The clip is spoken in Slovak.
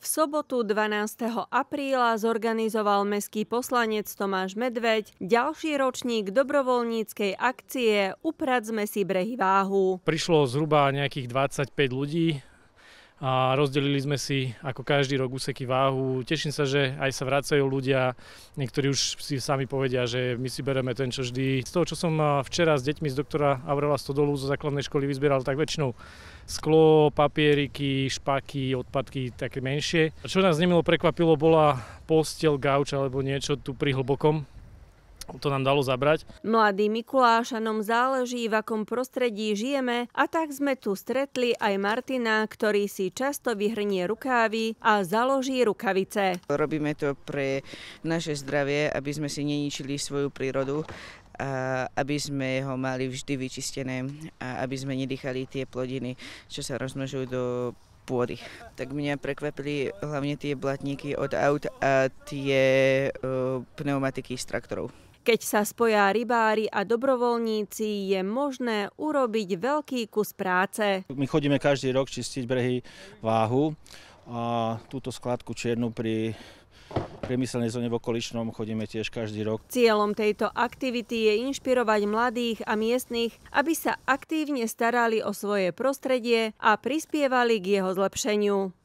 V sobotu 12. apríla zorganizoval mestský poslanec Tomáš Medveď ďalší ročník dobrovoľníckej akcie Upracme si brehy Váhu. Prišlo zhruba nejakých 25 ľudí a rozdelili sme si ako každý rok úseky Váhu. Teším sa, že aj sa vracajú ľudia. Niektorí už si sami povedia, že my si bereme ten, čo vždy. Z toho, čo som včera s deťmi z doktora Aurela Stodolu zo základnej školy vyzbieral, tak väčšinou sklo, papieriky, špaky, odpadky také menšie. Čo nás nemilo prekvapilo, bola posteľ, gauč alebo niečo tu pri Hlbokom. To nám dalo zabrať. Mladým Mikulášanom záleží, v akom prostredí žijeme, a tak sme tu stretli aj Martina, ktorý si často vyhrnie rukávy a založí rukavice. Robíme to pre naše zdravie, aby sme si neničili svoju prírodu, a aby sme ho mali vždy vyčistené a aby sme nedýchali tie plodiny, čo sa rozmnožujú do pôdy. Tak mňa prekvapili hlavne tie blatníky od aut a tie pneumatiky z traktorov. Keď sa spoja rybári a dobrovoľníci, je možné urobiť veľký kus práce. My chodíme každý rok čistiť brehy Váhu a túto skladku čiernu pri priemyselnej zóne v okoličnom chodíme tiež každý rok. Cieľom tejto aktivity je inšpirovať mladých a miestnych, aby sa aktívne starali o svoje prostredie a prispievali k jeho zlepšeniu.